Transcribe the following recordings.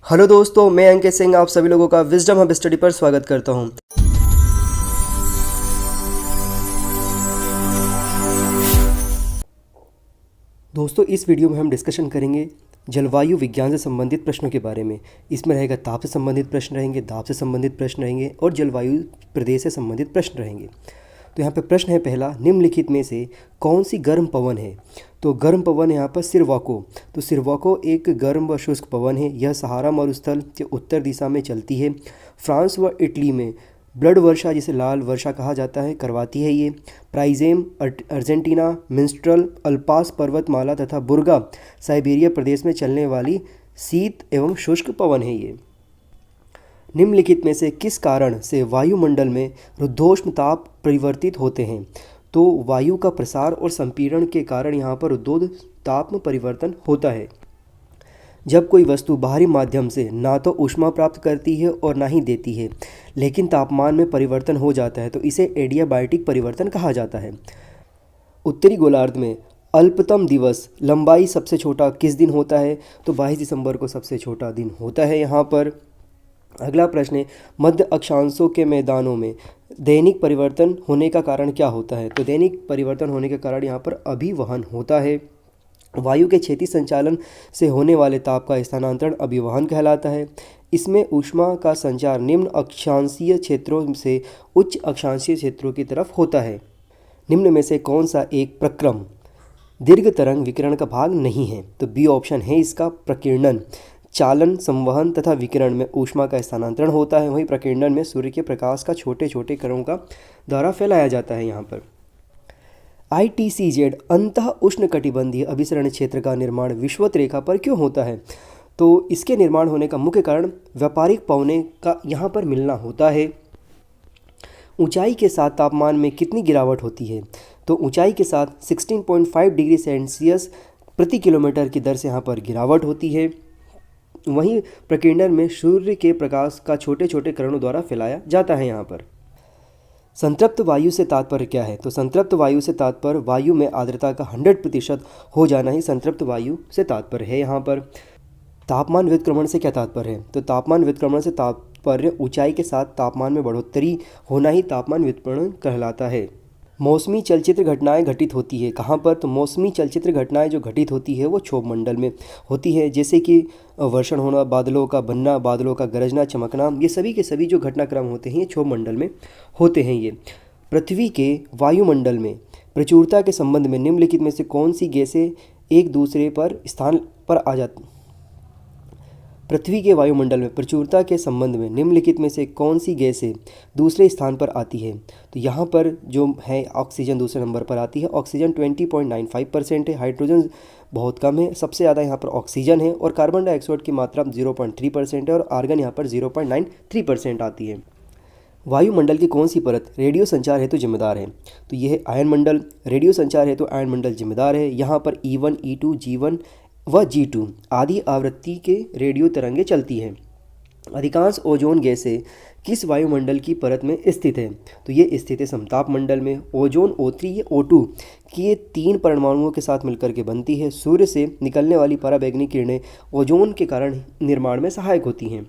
Hello दोस्तों, मैं अंकित सिंह आप सभी लोगों का विजडम हब स्टडी पर स्वागत करता हूं। दोस्तों, इस वीडियो में हम डिस्कशन करेंगे जलवायु विज्ञान से संबंधित प्रश्नों के बारे में। इसमें रहेगा ताप से संबंधित प्रश्न रहेंगे, दाब से संबंधित प्रश्न रहेंगे और जलवायु प्रदेश से संबंधित प्रश्न रहेंगे। तो यहाँ पे प्रश्न है पहला, निम्नलिखित में से कौन सी गर्म पवन है? तो गर्म पवन यहाँ पर सिरवाको। तो सिरवाको एक गर्म व शुष्क पवन है। यह सहारा मरुस्थल के उत्तर दिशा में चलती है। फ्रांस व इटली में ब्लड वर्षा, जिसे लाल वर्षा कहा जाता है, करवाती है ये। प्राइजेम अर्जेंटीना, मिंस्ट्रल अल्पास पर्वतमाला तथा बुर्गा साइबेरिया प्रदेश में चलने वाली शीत एवं शुष्क पवन है ये। निम्नलिखित में से किस कारण से वायुमंडल में रुद्धोष्म ताप परिवर्तित होते हैं? तो वायु का प्रसार और संपीड़न के कारण यहाँ पर रुद्धोष्म ताप में परिवर्तन होता है। जब कोई वस्तु बाहरी माध्यम से ना तो ऊष्मा प्राप्त करती है और ना ही देती है, लेकिन तापमान में परिवर्तन हो जाता है, तो इसे एडियाबैटिक परिवर्तन कहा जाता है। उत्तरी गोलार्ध में अल्पतम दिवस लंबाई सबसे छोटा किस दिन होता है? तो 22 दिसंबर को सबसे छोटा दिन होता है यहाँ पर। अगला प्रश्न है, मध्य अक्षांशों के मैदानों में दैनिक परिवर्तन होने का कारण क्या होता है? तो दैनिक परिवर्तन होने के कारण यहाँ पर अभिवहन होता है। वायु के क्षैतिज संचालन से होने वाले ताप का स्थानांतरण अभिवहन कहलाता है। इसमें ऊष्मा का संचार निम्न अक्षांशीय क्षेत्रों से उच्च अक्षांशीय क्षेत्रों की तरफ होता है। निम्न में से कौन सा एक प्रक्रम दीर्घ तरंग विकिरण का भाग नहीं है? तो बी ऑप्शन है इसका, प्रकीर्णन। चालन, संवहन तथा विकिरण में ऊष्मा का स्थानांतरण होता है, वहीं प्रकीर्णन में सूर्य के प्रकाश का छोटे छोटे कणों का द्वारा फैलाया जाता है यहाँ पर। ITCZ अंतः उष्णकटिबंधीय अभिसरण क्षेत्र का निर्माण विषुवत रेखा पर क्यों होता है? तो इसके निर्माण होने का मुख्य कारण व्यापारिक पवनों का यहाँ पर मिलना होता है। ऊंचाई के साथ तापमान में कितनी गिरावट होती है? तो ऊंचाई के साथ 16.5 डिग्री सेल्सियस प्रति किलोमीटर की दर से यहाँ पर गिरावट होती है। वहीं प्रकीर्णन में सूर्य के प्रकाश का छोटे छोटे किरणों द्वारा फैलाया जाता है यहाँ पर। संतृप्त वायु से तात्पर्य क्या है? तो संतृप्त वायु से तात्पर्य वायु में आर्द्रता का 100% हो जाना ही संतृप्त वायु से तात्पर्य है यहाँ पर। तापमान व्युत्क्रमण से क्या तात्पर्य है? तो तापमान व्युत्क्रमण से तात्पर्य ऊंचाई के साथ तापमान में बढ़ोतरी होना ही तापमान व्युत्क्रमण कहलाता है। मौसमी चलचित्र घटनाएं घटित होती है कहाँ पर? तो मौसमी चलचित्र घटनाएं जो घटित होती है वो क्षोभ मंडल में होती है, जैसे कि वर्षण होना, बादलों का बनना, बादलों का गरजना, चमकना, ये सभी के सभी जो घटनाक्रम होते हैं ये क्षोभ मंडल में होते हैं ये। पृथ्वी के वायुमंडल में प्रचुरता के संबंध में निम्नलिखित में से कौन सी गैसें एक दूसरे पर स्थान पर आ जाती? पृथ्वी के वायुमंडल में प्रचुरता के संबंध में निम्नलिखित में से कौन सी गैसें दूसरे स्थान पर आती है? तो यहाँ पर जो है ऑक्सीजन दूसरे नंबर पर आती है। ऑक्सीजन 20.95% है, हाइड्रोजन बहुत कम है, सबसे ज़्यादा यहाँ पर ऑक्सीजन है, और कार्बन डाइऑक्साइड की मात्रा 0.3% है और आर्गन यहाँ पर 0.93% आती है। वायुमंडल की कौन सी परत रेडियो संचार हेतु जिम्मेदार है? तो यह है आयन मंडल। रेडियो संचार हेतु आयन मंडल जिम्मेदार है। यहाँ पर E1, E2, G1 व G2 आदि आवृत्ति के रेडियो तरंगें चलती हैं। अधिकांश ओजोन गैसें किस वायुमंडल की परत में स्थित है? तो ये स्थित है समताप मंडल में। ओजोन O3 ये O2 की ये 3 परमाणुओं के साथ मिलकर के बनती है। सूर्य से निकलने वाली पराबैंगनी किरणें ओजोन के कारण निर्माण में सहायक होती हैं।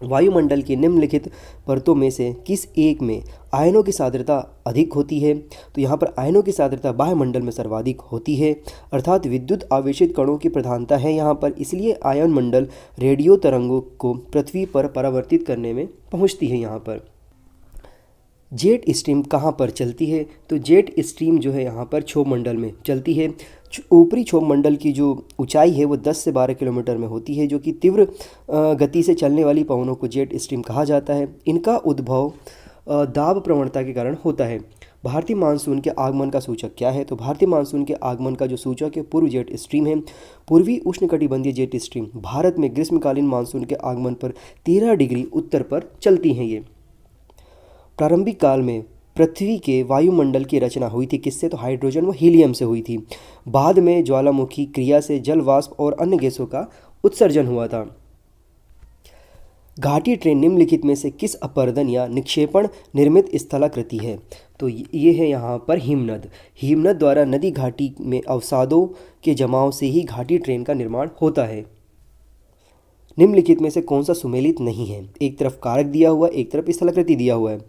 वायुमंडल की निम्नलिखित परतों में से किस एक में आयनों की सांद्रता अधिक होती है? तो यहाँ पर आयनों की सांद्रता बाह्यमंडल में सर्वाधिक होती है, अर्थात विद्युत आवेशित कणों की प्रधानता है यहाँ पर, इसलिए आयन मंडल रेडियो तरंगों को पृथ्वी पर परावर्तित करने में पहुँचती है यहाँ पर। जेट स्ट्रीम कहाँ पर चलती है? तो जेट स्ट्रीम जो है यहाँ पर क्षोभ मंडल में चलती है। ऊपरी क्षोभ मंडल की जो ऊंचाई है वो 10 से 12 किलोमीटर में होती है, जो कि तीव्र गति से चलने वाली पवनों को जेट स्ट्रीम कहा जाता है। इनका उद्भव दाब प्रवणता के कारण होता है। भारतीय मानसून के आगमन का सूचक क्या है? तो भारतीय मानसून के आगमन का जो सूचक है पूर्व जेट स्ट्रीम है। पूर्वी उष्णकटिबंधीय जेट स्ट्रीम भारत में ग्रीष्मकालीन मानसून के आगमन पर 13 डिग्री उत्तर पर चलती हैं ये। प्रारंभिक काल में पृथ्वी के वायुमंडल की रचना हुई थी किससे? तो हाइड्रोजन व हीलियम से हुई थी। बाद में ज्वालामुखी क्रिया से जल वाष्प और अन्य गैसों का उत्सर्जन हुआ था। घाटी ट्रेन निम्नलिखित में से किस अपरदन या निक्षेपण निर्मित स्थलाकृति है? तो ये है यहाँ पर हिमनद। हिमनद द्वारा नदी घाटी में अवसादों के जमाव से ही घाटी ट्रेन का निर्माण होता है। निम्नलिखित में से कौन सा सुमेलित नहीं है? एक तरफ कारक दिया हुआ है, एक तरफ स्थलाकृति दिया हुआ है।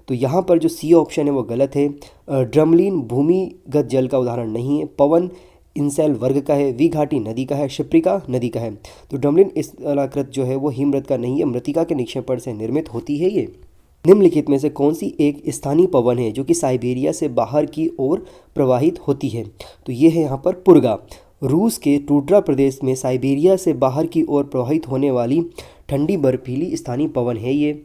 तो यहाँ पर जो सी ऑप्शन है वो गलत है। ड्रमलीन भूमिगत जल का उदाहरण नहीं है। पवन इंसैल वर्ग का है। वी घाटी नदी का है। शिप्रिका नदी का है। तो ड्रमलीन स्थलाकृत जो है वो हिमरत का नहीं है, मृतिका के निक्षेपण से निर्मित होती है ये। निम्नलिखित में से कौन सी एक स्थानीय पवन है जो कि साइबेरिया से बाहर की ओर प्रवाहित होती है? तो ये है यहाँ पर पुर्गा। रूस के टुंड्रा प्रदेश में साइबेरिया से बाहर की ओर प्रवाहित होने वाली ठंडी बर्फीली स्थानीय पवन है ये।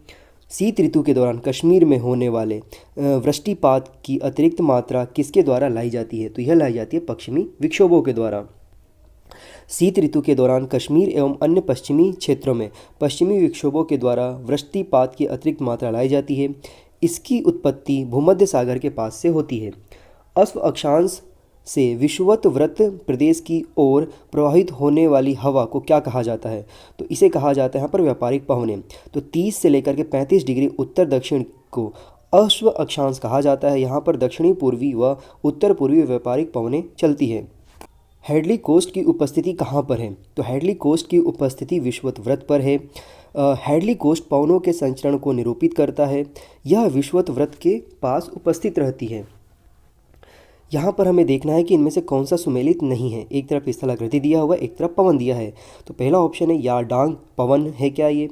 शीत ऋतु के दौरान कश्मीर में होने वाले वृष्टिपात की अतिरिक्त मात्रा किसके द्वारा लाई जाती है? तो यह लाई जाती है पश्चिमी विक्षोभों के द्वारा। शीत ऋतु के दौरान कश्मीर एवं अन्य पश्चिमी क्षेत्रों में पश्चिमी विक्षोभों के द्वारा वृष्टिपात की अतिरिक्त मात्रा लाई जाती है। इसकी उत्पत्ति भूमध्य सागर के पास से होती है। अश्व अक्षांश से विषुवत प्रदेश की ओर प्रवाहित होने वाली हवा को क्या कहा जाता है? तो इसे कहा जाता है यहाँ पर व्यापारिक पवनें। तो 30 से लेकर के 35 डिग्री उत्तर दक्षिण को अश्व अक्षांश कहा जाता है। यहाँ पर दक्षिणी पूर्वी व उत्तर पूर्वी व्यापारिक पवनें चलती है। हेडली कोस्ट की उपस्थिति कहाँ पर है? तो हेडली कोस्ट की उपस्थिति विषुवत वृत्त पर है। हेडली कोस्ट पवनों के संचरण को निरूपित करता है। यह विषुवत वृत्त के पास उपस्थित रहती है। यहाँ पर हमें देखना है कि इनमें से कौन सा सुमेलित नहीं है। एक तरफ स्थलाकृति दिया हुआ है, एक तरफ पवन दिया है। तो पहला ऑप्शन है यारडांग पवन है क्या ये?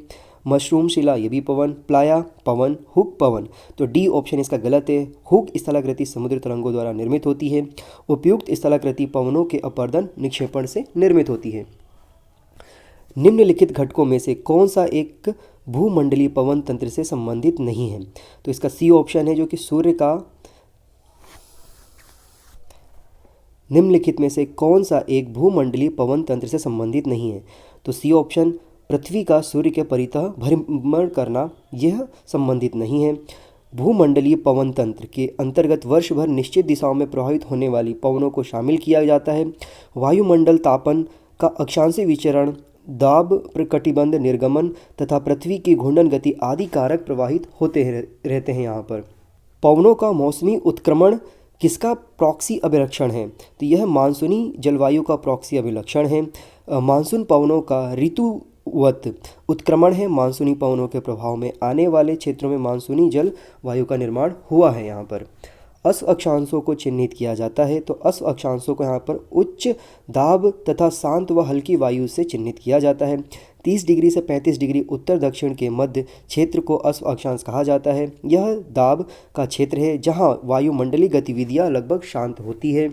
मशरूम शिला ये भी पवन। प्लाया पवन। हुक पवन। तो डी ऑप्शन इसका गलत है। हुक स्थलाकृति समुद्र तरंगों द्वारा निर्मित होती है। उपयुक्त स्थलाकृति पवनों के अपर्दन निक्षेपण से निर्मित होती है। निम्नलिखित घटकों में से कौन सा एक भूमंडलीय पवन तंत्र से संबंधित नहीं है? तो इसका सी ऑप्शन है जो कि सूर्य का निम्नलिखित में से कौन सा एक भूमंडलीय पवन तंत्र से संबंधित नहीं है? तो सी ऑप्शन पृथ्वी का सूर्य के परितः भ्रमण करना यह संबंधित नहीं है। भूमंडलीय पवन तंत्र के अंतर्गत वर्ष भर निश्चित दिशाओं में प्रवाहित होने वाली पवनों को शामिल किया जाता है। वायुमंडल तापन का अक्षांशीय विचरण, दाब प्रकटिबंध निर्गमन तथा पृथ्वी की घूर्णन गति आदि कारक प्रवाहित होते रहते हैं। यहाँ पर पवनों का मौसमी उत्क्रमण किसका प्रॉक्सी अभिलक्षण है? तो यह मानसूनी जलवायु का प्रॉक्सी अभिलक्षण है। मानसून पवनों का ऋतुवत उत्क्रमण है। मानसूनी पवनों के प्रभाव में आने वाले क्षेत्रों में मानसूनी जलवायु का निर्माण हुआ है। यहाँ पर अश्व अक्षांशों को चिन्हित किया जाता है। तो अश्व अक्षांशों को यहाँ पर उच्च दाब तथा शांत व हल्की वायु से चिन्हित किया जाता है। 30 डिग्री से 35 डिग्री उत्तर दक्षिण के मध्य क्षेत्र को अश्व अक्षांश कहा जाता है। यह दाब का क्षेत्र है जहाँ वायुमंडलीय गतिविधियाँ लगभग शांत होती है।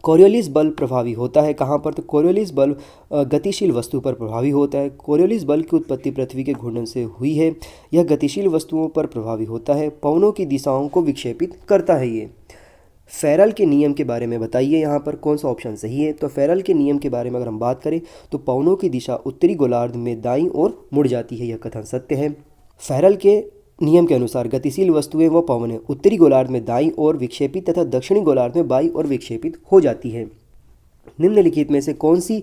कोरियोलिस बल प्रभावी होता है कहाँ पर? तो कोरियोलिस बल गतिशील वस्तु पर प्रभावी होता है। कोरियोलिस बल की उत्पत्ति पृथ्वी के घूर्णन से हुई है। यह गतिशील वस्तुओं पर प्रभावी होता है। पवनों की दिशाओं को विक्षेपित करता है ये। फेरल के नियम के बारे में बताइए यहाँ पर कौन सा ऑप्शन सही है? तो फेरल के नियम के बारे में अगर हम बात करें तो पवनों की दिशा उत्तरी गोलार्ध में दाईं ओर मुड़ जाती है। यह कथन सत्य है। फेरल के नियम के अनुसार गतिशील वस्तुएं व पवनें उत्तरी गोलार्ध में दाईं ओर विक्षेपित तथा दक्षिणी गोलार्ध में बाईं ओर विक्षेपित हो जाती है। निम्नलिखित में से कौन सी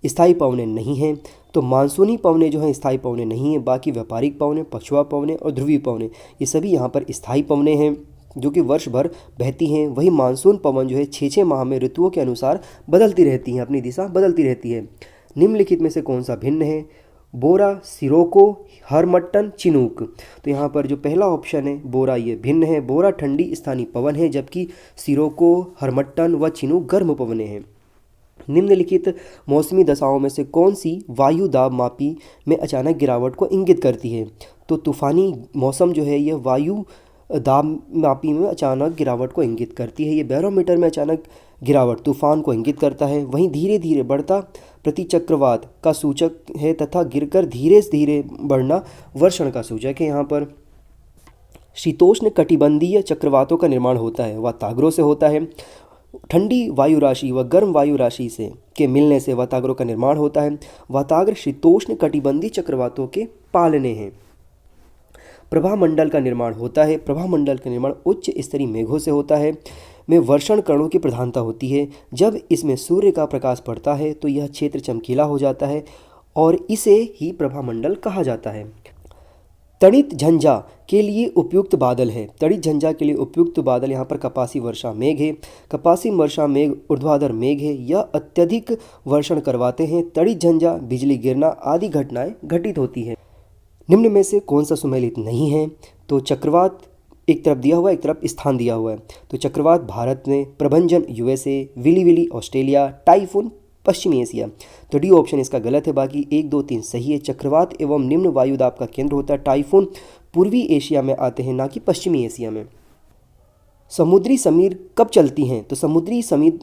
स्थायी पवनें नहीं हैं? तो मानसूनी पवनें जो हैं स्थायी पवनें नहीं हैं। बाकी व्यापारिक पवनें, पछुआ पवनें और ध्रुवीय पवनें ये सभी यहाँ पर स्थायी पवनें हैं जो कि वर्ष भर बहती हैं। वही मानसून पवन जो है 6 माह में ऋतुओं के अनुसार बदलती रहती हैं, अपनी दिशा बदलती रहती है। निम्नलिखित में से कौन सा भिन्न है? बोरा, सिरोको, हरमट्टन, चिनूक। तो यहाँ पर जो पहला ऑप्शन है बोरा ये भिन्न है। बोरा ठंडी स्थानीय पवन है जबकि सिरोको, हरमट्टन व चिनूक गर्म पवनें हैं। निम्नलिखित मौसमी दशाओं में से कौन सी वायु दाब मापी में अचानक गिरावट को इंगित करती है? तो तूफानी मौसम जो है यह वायु दाब मापी में अचानक गिरावट को इंगित करती है। ये बैरोमीटर में अचानक गिरावट तूफान को इंगित करता है। वहीं धीरे धीरे बढ़ता प्रतिचक्रवात का सूचक है तथा गिरकर धीरे धीरे बढ़ना वर्षण का सूचक है। यहाँ पर शीतोष्ण कटिबंधीय चक्रवातों का निर्माण होता है, वह तागरों से होता है। ठंडी वायु राशि व गर्म वायु राशि से के मिलने से वाताग्रों का निर्माण होता है। वाताग्र शीतोष्ण कटिबंधीय चक्रवातों के पालने हैं। प्रभामंडल का निर्माण होता है। प्रभामंडल का निर्माण उच्च स्तरीय मेघों से होता है। में वर्षण कणों की प्रधानता होती है। जब इसमें सूर्य का प्रकाश पड़ता है तो यह क्षेत्र चमकीला हो जाता है और इसे ही प्रभामंडल कहा जाता है। तड़ित झंझा के लिए उपयुक्त बादल है। तड़ित झंझा के लिए उपयुक्त बादल यहाँ पर कपासी वर्षा मेघ है। कपासी वर्षा मेघ ऊर्ध्वाधर मेघ है। यह अत्यधिक वर्षण करवाते हैं। तड़ित झंझा, बिजली गिरना आदि घटनाएं घटित होती है। निम्न में से कौन सा सुमेलित नहीं है? तो चक्रवात एक तरफ दिया हुआ है, एक तरफ स्थान दिया हुआ है। तो चक्रवात भारत में, प्रभंजन USA, willy willy Australia, typhoon पश्चिमी एशिया। तो डी ऑप्शन इसका गलत है। बाकी 1, 2, 3 सही है। चक्रवात एवं निम्न वायुदाब का केंद्र होता है टाइफून पूर्वी एशिया में आते हैं, ना कि पश्चिमी एशिया में। समुद्री समीर कब चलती हैं? तो समुद्री समीर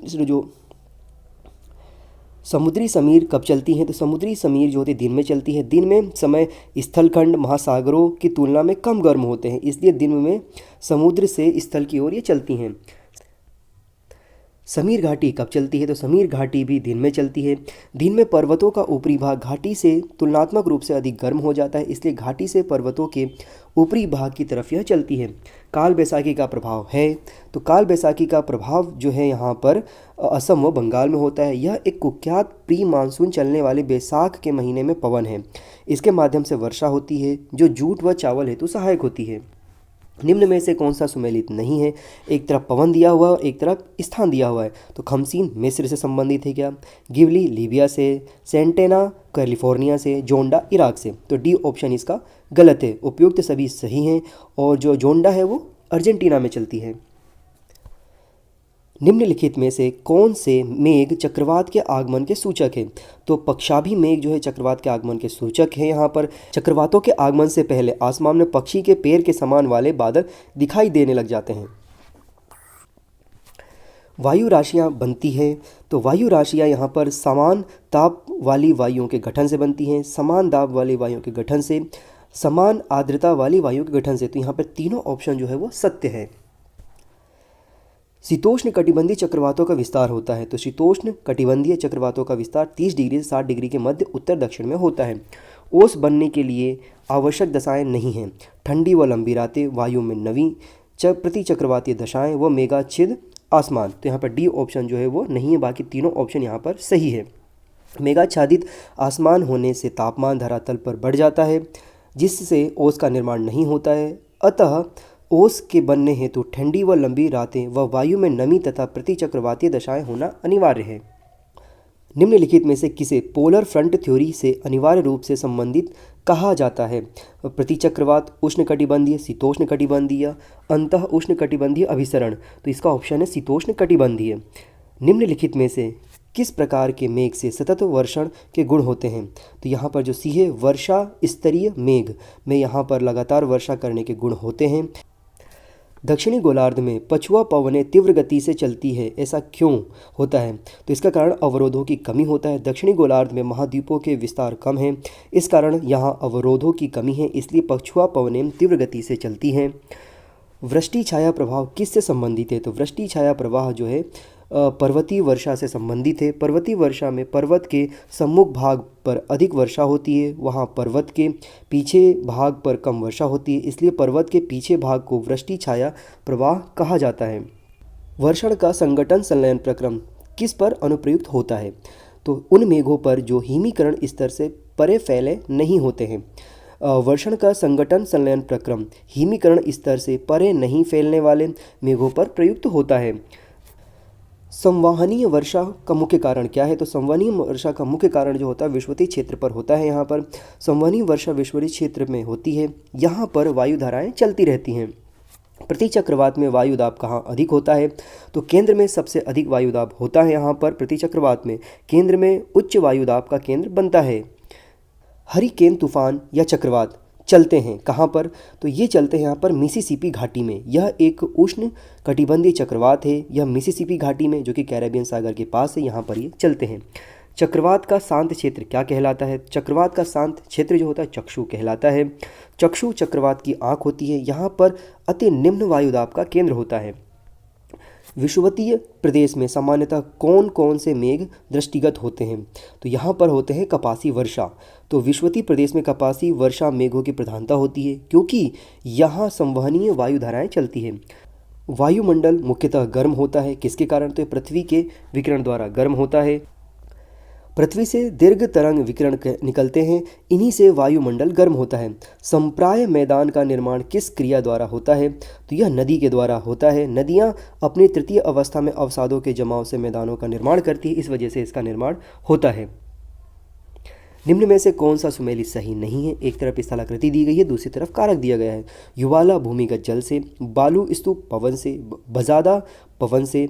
कब चलती हैं? तो समुद्री समीर जो होती है दिन में चलती है। दिन में समय स्थलखंड महासागरों की तुलना में कम गर्म होते हैं, इसलिए दिन में समुद्र से स्थल की ओर ये चलती हैं। समीर घाटी कब चलती है? तो समीर घाटी भी दिन में चलती है। दिन में पर्वतों का ऊपरी भाग घाटी से तुलनात्मक रूप से अधिक गर्म हो जाता है, इसलिए घाटी से पर्वतों के ऊपरी भाग की तरफ यह चलती है। काल बैसाखी का प्रभाव है। तो काल बैसाखी का प्रभाव जो है यहाँ पर असम व बंगाल में होता है। यह एक कुख्यात प्री मानसून चलने वाले बैसाख के महीने में पवन है। इसके माध्यम से वर्षा होती है, जो जूट व चावल हेतु सहायक होती है। निम्न में से कौन सा सुमेलित नहीं है? एक तरफ पवन दिया हुआ है और एक तरफ स्थान दिया हुआ है। तो खमसीन मिस्र से संबंधित है क्या? गिवली लीबिया से, सेंटेना कैलिफोर्निया से, जोंडा इराक से। तो डी ऑप्शन इसका गलत है। उपयुक्त सभी सही हैं और जो जोंडा है वो अर्जेंटीना में चलती है। निम्नलिखित में से कौन से मेघ चक्रवात के आगमन के सूचक है? तो पक्षाभी मेघ जो है चक्रवात के आगमन के सूचक है। यहाँ पर चक्रवातों के आगमन से पहले आसमान में पक्षी के पैर के समान वाले बादल दिखाई देने लग जाते हैं। वायु राशियाँ बनती हैं। तो वायु राशियाँ यहाँ पर समान ताप वाली वायुओं के गठन से बनती हैं, समान दाब वाली वायुओं के गठन से, समान आर्द्रता वाली वायुओं के गठन से। तो यहाँ पर तीनों ऑप्शन जो है वो सत्य है। शीतोष्ण कटिबंधीय चक्रवातों का विस्तार होता है। तो शीतोष्ण कटिबंधीय चक्रवातों का विस्तार 30 डिग्री से 60 डिग्री के मध्य उत्तर दक्षिण में होता है। ओस बनने के लिए आवश्यक दशाएं नहीं हैं। ठंडी व लंबी रातें, वायु में नमी, प्रति चक्रवातीय दशाएं व मेघाच्छिद आसमान। तो यहाँ पर डी ऑप्शन जो है वो नहीं है। बाकी तीनों ऑप्शन यहाँ पर सही है। मेघाच्छादित आसमान होने से तापमान धरातल पर बढ़ जाता है, जिससे ओस का निर्माण नहीं होता है। अतः ओस के बनने हेतु ठंडी व लंबी रातें व वायु में नमी तथा प्रतिचक्रवातीय दशाएं होना अनिवार्य है। निम्नलिखित में से किसे पोलर फ्रंट थ्योरी से अनिवार्य रूप से संबंधित कहा जाता है? प्रतिचक्रवात, उष्णकटिबंधीय, शीतोष्णकटिबंधीय, अंतः उष्णकटिबंधीय अभिसरण। तो इसका ऑप्शन है शीतोष्णकटिबंधीय। निम्नलिखित में से किस प्रकार के मेघ से सतत वर्षण के गुण होते हैं? तो यहाँ पर जो सी है वर्षा स्तरीय मेघ में यहाँ पर लगातार वर्षा करने के गुण होते हैं। दक्षिणी गोलार्ध में पछुआ पवनें तीव्र गति से चलती है, ऐसा क्यों होता है? तो इसका कारण अवरोधों की कमी होता है। दक्षिणी गोलार्ध में महाद्वीपों के विस्तार कम है, इस कारण यहाँ अवरोधों की कमी है, इसलिए पछुआ पवनें तीव्र गति से चलती हैं। वृष्टि छाया प्रभाव किससे संबंधित है? तो वृष्टि छाया प्रवाह जो है पर्वतीय वर्षा से संबंधित है। पर्वतीय वर्षा में पर्वत के सम्मुख भाग पर अधिक वर्षा होती है, वहाँ पर्वत के पीछे भाग पर कम वर्षा होती है, इसलिए पर्वत के पीछे भाग को वृष्टि छाया प्रवाह कहा जाता है। वर्षण का संघटन संलयन प्रक्रम किस पर अनुप्रयुक्त होता है? तो उन मेघों पर जो हिमीकरण स्तर से परे फैले नहीं होते हैं। वर्षण का संघटन संलयन प्रक्रम हिमीकरण स्तर से परे नहीं फैलने वाले मेघों पर प्रयुक्त होता है। संवहनीय वर्षा का मुख्य कारण क्या है? तो संवहनीय वर्षा का मुख्य कारण जो होता है विषुवतीय क्षेत्र पर होता है। यहाँ पर संवहनीय वर्षा विषुवतीय क्षेत्र में होती है। यहाँ पर वायु धाराएं चलती रहती हैं। प्रति चक्रवात में वायु दाब कहाँ अधिक होता है? तो केंद्र में सबसे अधिक वायु दाब होता है। यहाँ पर प्रति चक्रवात में केंद्र में उच्च वायु दाब का केंद्र बनता है। हरिकेन तूफान या चक्रवात चलते हैं कहाँ पर? तो ये चलते हैं यहाँ पर मिसिसिपी घाटी में। यह एक उष्ण कटिबंधीय चक्रवात है। यह मिसिसिपी घाटी में जो कि कैरेबियन सागर के पास है, यहाँ पर ये चलते हैं। चक्रवात का शांत क्षेत्र क्या कहलाता है? चक्रवात का शांत क्षेत्र जो होता है चक्षु कहलाता है। चक्षु चक्रवात की आँख होती है। यहाँ पर अति निम्न वायुदाब का केंद्र होता है। विषुवतीय प्रदेश में सामान्यतः कौन कौन से मेघ दृष्टिगत होते हैं? तो यहाँ पर होते हैं कपासी वर्षा। तो विषुवतीय प्रदेश में कपासी वर्षा मेघों की प्रधानता होती है, क्योंकि यहाँ संवहनीय वायु धाराएं चलती हैं। वायुमंडल मुख्यतः गर्म होता है, किसके कारण? तो पृथ्वी के विकिरण द्वारा गर्म होता है। पृथ्वी से दीर्घ तरंग विकिरण निकलते हैं, इन्हीं से वायुमंडल गर्म होता है। संप्राय मैदान का निर्माण किस क्रिया द्वारा होता है? तो यह नदी के द्वारा होता है। नदियाँ अपनी तृतीय अवस्था में अवसादों के जमाव से मैदानों का निर्माण करती है, इस वजह से इसका निर्माण होता है। निम्न में से कौन सा सुमेलित सही नहीं है? एक तरफ स्थलाकृति दी गई है, दूसरी तरफ कारक दिया गया है। युवाला भूमिगत जल से, बालू स्तूप पवन से, बजादा पवन से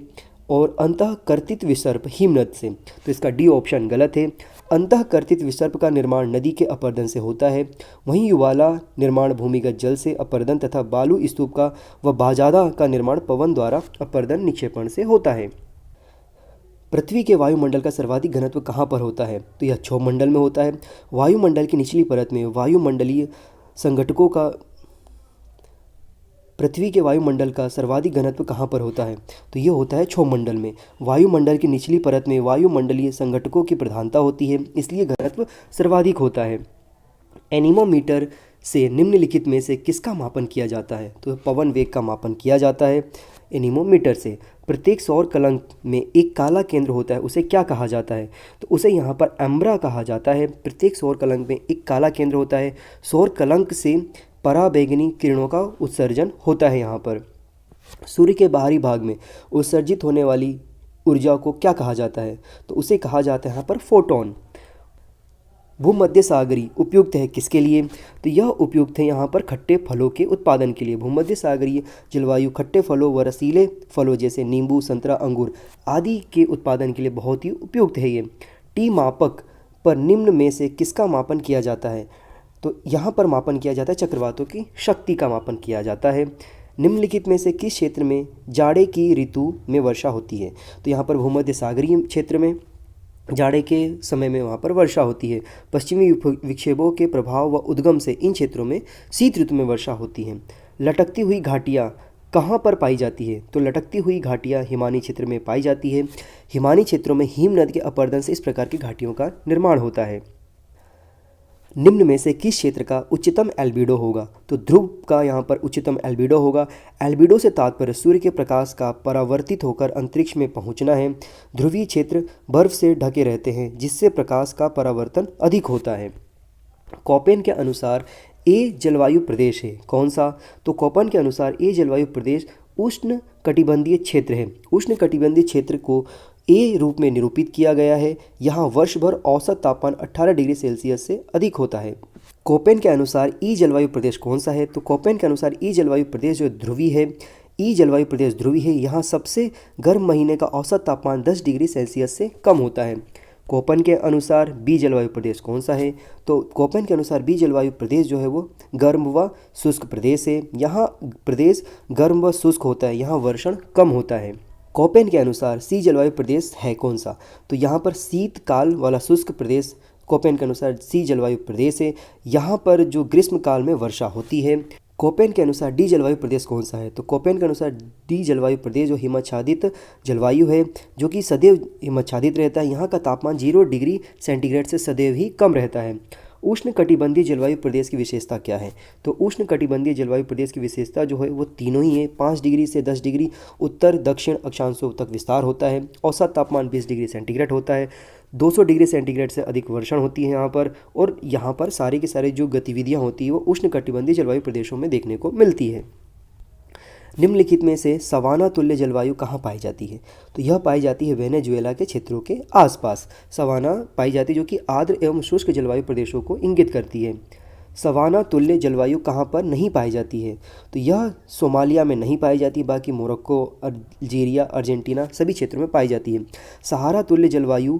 और अंतःकर्तित विसर्प हिमनद से। तो इसका डी ऑप्शन गलत है। अंतःकर्तित विसर्प का निर्माण नदी के अपरदन से होता है, वहीं युवाला निर्माण भूमिगत जल से अपरदन तथा बालू स्तूप का व बाजादा का निर्माण पवन द्वारा अपरदन निक्षेपण से होता है। पृथ्वी के वायुमंडल का सर्वाधिक घनत्व कहाँ पर होता है? तो यह क्षोभमंडल में होता है। वायुमंडल की निचली परत में वायुमंडलीय संघटकों का पृथ्वी के वायुमंडल का सर्वाधिक घनत्व कहाँ पर होता है? तो यह होता है क्षोभमंडल में। वायुमंडल की निचली परत में वायुमंडलीय संघटकों की प्रधानता होती है, इसलिए घनत्व सर्वाधिक होता है। एनीमोमीटर से निम्नलिखित में से किसका मापन किया जाता है? तो पवन वेग का मापन किया जाता है एनीमोमीटर से। प्रत्येक सौर कलंक में एक काला केंद्र होता है, उसे क्या कहा जाता है? तो उसे यहाँ पर एम्ब्रा कहा जाता है। प्रत्येक सौर कलंक में एक काला केंद्र होता है। सौर कलंक से पराबैंगनी किरणों का उत्सर्जन होता है। यहाँ पर सूर्य के बाहरी भाग में उत्सर्जित होने वाली ऊर्जा को क्या कहा जाता है? तो उसे कहा जाता है यहाँ पर फोटोन। भूमध्य सागरी उपयुक्त है किसके लिए? तो यह उपयुक्त है यहाँ पर खट्टे फलों के उत्पादन के लिए। भूमध्य सागरीय जलवायु खट्टे फलों व रसीले फलों जैसे नींबू, संतरा, अंगूर आदि के उत्पादन के लिए बहुत ही उपयुक्त है ये। टी मापक पर निम्न में से किसका मापन किया जाता है? तो यहाँ पर मापन किया जाता है चक्रवातों की शक्ति का मापन किया जाता है। निम्नलिखित में से किस क्षेत्र में जाड़े की ऋतु में वर्षा होती है? तो यहाँ पर भूमध्य सागरीय क्षेत्र में जाड़े के समय में वहाँ पर वर्षा होती है। पश्चिमी विक्षेपों के प्रभाव व उद्गम से इन क्षेत्रों में शीत ऋतु में वर्षा होती है। लटकती हुई घाटियाँ कहाँ पर पाई जाती है? तो लटकती हुई घाटियाँ हिमानी क्षेत्र में पाई जाती है। हिमानी क्षेत्रों में हिमनद के अपरदन से इस प्रकार की घाटियों का निर्माण होता है। निम्न में से किस क्षेत्र का उच्चतम एल्बिडो होगा? तो ध्रुव का यहाँ पर उच्चतम एल्बिडो होगा। एल्बिडो से तात्पर्य सूर्य के प्रकाश का परावर्तित होकर अंतरिक्ष में पहुँचना है। ध्रुवीय क्षेत्र बर्फ से ढके रहते हैं, जिससे प्रकाश का परावर्तन अधिक होता है। कोपेन के अनुसार ए जलवायु प्रदेश है कौन सा? तो कोपेन के अनुसार ए जलवायु प्रदेश उष्ण कटिबंधीय क्षेत्र है। उष्ण कटिबंधीय क्षेत्र को ए रूप में निरूपित किया गया है। यहाँ वर्ष भर औसत तापमान 18 डिग्री सेल्सियस से अधिक होता है। कोपेन के अनुसार ई जलवायु प्रदेश कौन सा है? तो कोपेन के अनुसार ई जलवायु प्रदेश जो ध्रुवी है, ई जलवायु प्रदेश ध्रुवी है। यहाँ सबसे गर्म महीने का औसत तापमान 10 डिग्री सेल्सियस से कम होता है। कोपेन के अनुसार बी जलवायु प्रदेश कौन सा है? तो कोपेन के अनुसार बी जलवायु प्रदेश जो है वो गर्म व शुष्क प्रदेश है। यहाँ प्रदेश गर्म व शुष्क होता है, यहाँ वर्षण कम होता है। कोपेन के अनुसार सी जलवायु प्रदेश है कौन सा? तो यहाँ पर शीतकाल वाला शुष्क प्रदेश कोपेन के अनुसार सी जलवायु प्रदेश है। यहाँ पर जो ग्रीष्म काल में वर्षा होती है। कोपेन के अनुसार डी जलवायु प्रदेश कौन सा है? तो कोपेन के अनुसार डी जलवायु प्रदेश जो हिमाच्छादित जलवायु है, जो कि सदैव हिमाच्छादित रहता है। यहाँ का तापमान 0 डिग्री सेंटीग्रेड से सदैव ही कम रहता है। उष्ण कटिबंधीय जलवायु प्रदेश की विशेषता क्या है? तो उष्ण कटिबंधीय जलवायु प्रदेश की विशेषता जो है वो तीनों ही है। 5 डिग्री से 10 डिग्री उत्तर दक्षिण अक्षांशों तक विस्तार होता है। औसत तापमान 20 डिग्री सेंटीग्रेड होता है। 200 डिग्री सेंटीग्रेड से अधिक वर्षण होती है यहाँ पर। और यहाँ पर सारे के सारे जो गतिविधियाँ होती है वो उष्ण कटिबंधीय जलवायु प्रदेशों में देखने को मिलती है। निम्नलिखित में से सवाना तुल्य जलवायु कहाँ पाई जाती है? तो यह पाई जाती है वेनेजुएला के क्षेत्रों के आसपास। सवाना पाई जाती है जो कि आर्द्र एवं शुष्क जलवायु प्रदेशों को इंगित करती है। सवाना तुल्य जलवायु कहाँ पर नहीं पाई जाती है? तो यह सोमालिया में नहीं पाई जाती, बाकी मोरक्को, अल्जीरिया, अर्जेंटीना सभी क्षेत्रों में पाई जाती है। सहारा तुल्य जलवायु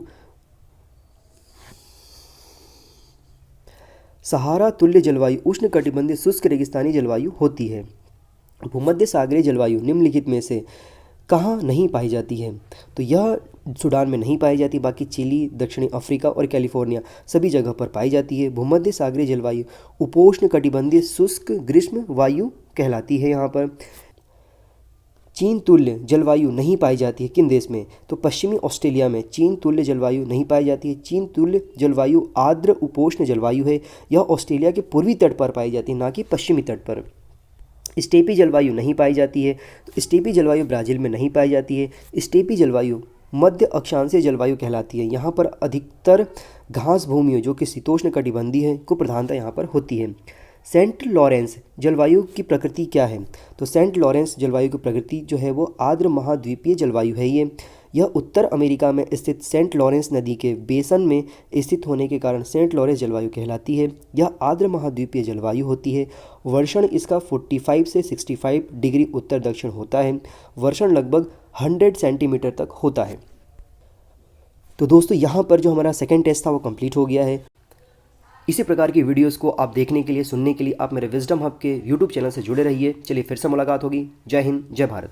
सहारा तुल्य जलवायु उष्ण कटिबंधीय शुष्क रेगिस्तानी जलवायु होती है। भूमध्य सागरीय जलवायु निम्नलिखित में से कहाँ नहीं पाई जाती है? तो यह सूडान में नहीं पाई जाती, बाकी चिली, दक्षिणी अफ्रीका और कैलिफोर्निया सभी जगह पर पाई जाती है। भूमध्य सागरीय जलवायु उपोष्ण कटिबंधीय शुष्क ग्रीष्म वायु कहलाती है। यहाँ पर चीन तुल्य जलवायु नहीं पाई जाती है किन देश में? तो पश्चिमी ऑस्ट्रेलिया में चीन तुल्य जलवायु नहीं पाई जाती है। चीन तुल्य जलवायु आर्द्र उपोष्ण जलवायु है। यह ऑस्ट्रेलिया के पूर्वी तट पर पाई जाती है, ना कि पश्चिमी तट पर। स्टेपी जलवायु नहीं पाई जाती है। तो स्टेपी जलवायु ब्राज़ील में नहीं पाई जाती है। स्टेपी जलवायु मध्य अक्षांशीय जलवायु कहलाती है। यहाँ पर अधिकतर घास भूमियों जो कि शीतोष्ण कटिबंधीय है को प्रधानता यहाँ पर होती है। सेंट लॉरेंस जलवायु की प्रकृति क्या है? तो सेंट लॉरेंस जलवायु की प्रकृति जो है वो आर्द्र महाद्वीपीय जलवायु है। यह उत्तर अमेरिका में स्थित सेंट लॉरेंस नदी के बेसन में स्थित होने के कारण सेंट लॉरेंस जलवायु कहलाती है। यह आर्द्र महाद्वीपीय जलवायु होती है। वर्षण इसका 45 से 65 डिग्री उत्तर दक्षिण होता है। वर्षण लगभग 100 सेंटीमीटर तक होता है। तो दोस्तों यहाँ पर जो हमारा सेकेंड टेस्ट था वो कंप्लीट हो गया है। इसी प्रकार की वीडियोस को आप देखने के लिए, सुनने के लिए आप मेरे विजडम हब के यूट्यूब चैनल से जुड़े रहिए। चलिए फिर से मुलाकात होगी। जय हिंद, जय भारत।